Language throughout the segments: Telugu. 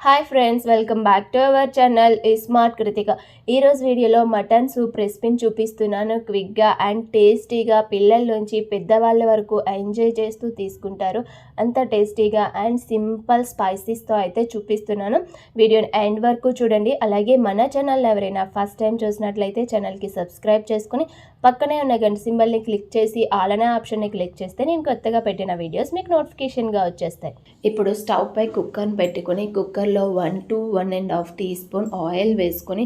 Hi friends, welcome back to our channel smart Krittika. ఈరోజు వీడియోలో మటన్ సూప్ రెసిపీని చూపిస్తున్నాను. క్విక్గా అండ్ టేస్టీగా పిల్లల నుంచి పెద్దవాళ్ళ వరకు ఎంజాయ్ చేస్తూ తీసుకుంటారు. అంత టేస్టీగా అండ్ సింపుల్ స్పైసీస్తో అయితే చూపిస్తున్నాను. వీడియోని ఎండ్ వరకు చూడండి. అలాగే మన ఛానల్ ఎవరైనా ఫస్ట్ టైం చూసినట్లయితే ఛానల్కి సబ్స్క్రైబ్ చేసుకుని పక్కనే ఉన్న గంట సింబల్ని క్లిక్ చేసి ఆల్ అనే ఆప్షన్ని క్లిక్ చేస్తే నేను కొత్తగా పెట్టిన వీడియోస్ మీకు నోటిఫికేషన్గా వచ్చేస్తాయి. ఇప్పుడు స్టవ్ పై కుక్కర్ని పెట్టుకొని కుక్కర్లో 1 to 1.5 టీ స్పూన్ ఆయిల్ వేసుకొని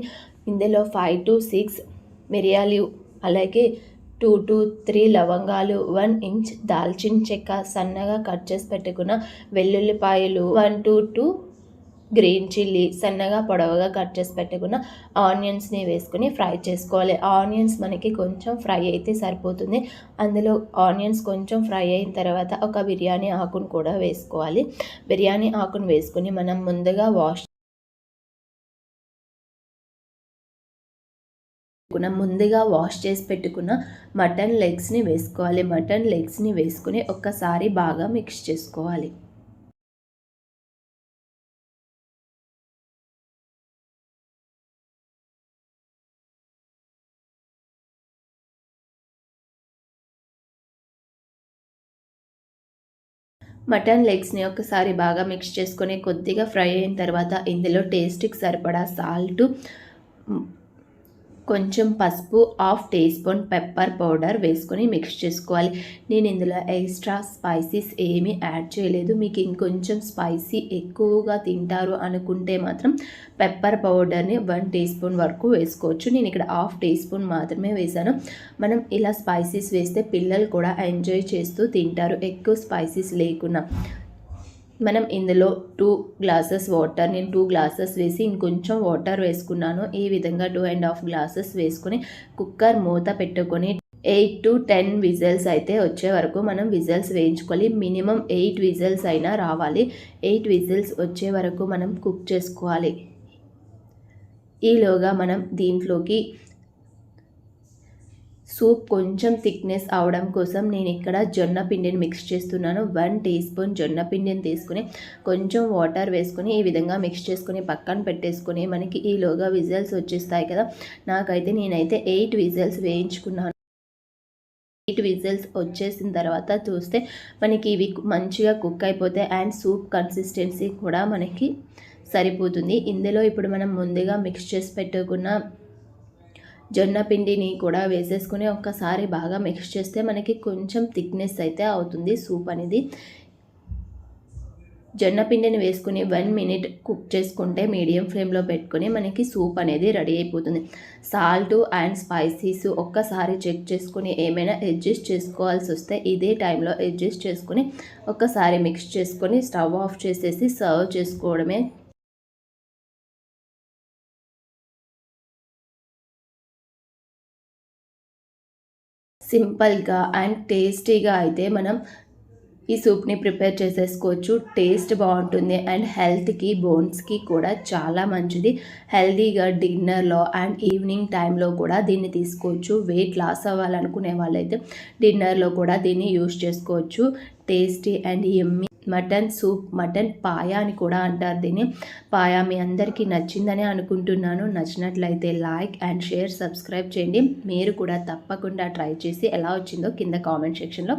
ఇందులో 5 to 6 మిరియాలు, అలాగే 2 to 3 లవంగాలు, 1 ఇంచ్ దాల్చిన చెక్క, సన్నగా కట్ చేసి పెట్టుకున్న వెల్లుల్లిపాయలు, 1 to 2 గ్రీన్ చిల్లీ, సన్నగా పొడవుగా కట్ చేసి పెట్టుకున్న ఆనియన్స్ని వేసుకుని ఫ్రై చేసుకోవాలి. ఆనియన్స్ మనకి కొంచెం ఫ్రై అయితే సరిపోతుంది. అందులో ఆనియన్స్ కొంచెం ఫ్రై అయిన తర్వాత ఒక బిర్యానీ ఆకును కూడా వేసుకోవాలి. బిర్యానీ ఆకును వేసుకుని మనం ముందుగా వాష్ చేసి పెట్టుకున్న మటన్ లెగ్స్ని వేసుకోవాలి. మటన్ లెగ్స్ని వేసుకుని ఒక్కసారి బాగా మిక్స్ చేసుకోవాలి. మటన్ లెగ్స్ని ఒకసారి బాగా మిక్స్ చేసుకొని కొద్దిగా ఫ్రై అయిన తర్వాత ఇందులో టేస్ట్కి సరిపడా సాల్టు, కొంచెం పసుపు, 1/2 టీ స్పూన్ పెప్పర్ పౌడర్ వేసుకొని మిక్స్ చేసుకోవాలి. నేను ఇందులో ఎక్స్ట్రా స్పైసీస్ ఏమీ యాడ్ చేయలేదు. మీకు ఇంకొంచెం స్పైసీ ఎక్కువగా తింటారు అనుకుంటే మాత్రం పెప్పర్ పౌడర్ని 1 టీ స్పూన్ వరకు వేసుకోవచ్చు. నేను ఇక్కడ 1/2 టీ స్పూన్ మాత్రమే వేసాను. మనం ఇలా స్పైసీస్ వేస్తే పిల్లలు కూడా ఎంజాయ్ చేస్తూ తింటారు, ఎక్కువ స్పైసీస్ లేకుండా. మనం ఇందులో 2 గ్లాసెస్ వాటర్, నేను 2 గ్లాసెస్ వేసి ఇంకొంచెం వాటర్ వేసుకున్నాను. ఈ విధంగా 2.5 గ్లాసెస్ వేసుకొని కుక్కర్ మూత పెట్టుకొని 8 to 10 విజిల్స్ అయితే వచ్చే వరకు మనం విజిల్స్ వేయించుకోవాలి. మినిమం 8 విజిల్స్ అయినా రావాలి. 8 విజిల్స్ వచ్చే వరకు మనం కుక్ చేసుకోవాలి. ఈలోగా మనం దీంట్లోకి సూప్ కొంచెం థిక్నెస్ అవడం కోసం నేను ఇక్కడ జొన్న పిండిని మిక్స్ చేస్తున్నాను. 1 టీ స్పూన్ జొన్న పిండిని తీసుకుని కొంచెం వాటర్ వేసుకొని ఈ విధంగా మిక్స్ చేసుకొని పక్కన పెట్టేసుకొని మనకి ఈలోగా విజిల్స్ వచ్చేస్తాయి కదా. నేనైతే 8 విజిల్స్ వేయించుకున్నాను. 8 విజిల్స్ వచ్చేసిన తర్వాత చూస్తే మనకి ఇవి మంచిగా కుక్ అయిపోతాయి అండ్ సూప్ కన్సిస్టెన్సీ కూడా మనకి సరిపోతుంది. ఇందులో ఇప్పుడు మనం ముందుగా మిక్స్ చేసి పెట్టుకున్న జొన్న పిండిని కూడా వేసేసుకుని ఒక్కసారి బాగా మిక్స్ చేస్తే మనకి కొంచెం థిక్నెస్ అయితే అవుతుంది సూప్ అనేది. జొన్న పిండిని వేసుకుని 1 మినిట్ కుక్ చేసుకుంటే మీడియం ఫ్లేమ్లో పెట్టుకొని మనకి సూప్ అనేది రెడీ అయిపోతుంది. సాల్ట్ అండ్ స్పైసీస్ ఒక్కసారి చెక్ చేసుకుని ఏమైనా అడ్జస్ట్ చేసుకోవాల్సి వస్తే ఇదే టైంలో అడ్జస్ట్ చేసుకుని ఒక్కసారి మిక్స్ చేసుకొని స్టవ్ ఆఫ్ చేసేసి సర్వ్ చేసుకోవడమే. సింపుల్గా అండ్ టేస్టీగా అయితే మనం ఈ సూప్ని ప్రిపేర్ చేసేసుకోవచ్చు. టేస్ట్ బాగుంటుంది అండ్ హెల్త్కి, బోన్స్కి కూడా చాలా మంచిది. హెల్తీగా డిన్నర్లో అండ్ ఈవినింగ్ టైంలో కూడా దీన్ని తీసుకోవచ్చు. వెయిట్ లాస్ అవ్వాలనుకునే వాళ్ళైతే డిన్నర్లో కూడా దీన్ని యూస్ చేసుకోవచ్చు. Tasty and yummy mutton soup, mutton paya అని కూడా అంటారు దీన్ని. పాయా మీ అందరికీ నచ్చిందని అనుకుంటున్నాను. నచ్చినట్లయితే లైక్ అండ్ షేర్, సబ్స్క్రైబ్ చేయండి. మీరు కూడా తప్పకుండా ట్రై చేసి ఎలా వచ్చిందో కింద కామెంట్ సెక్షన్లో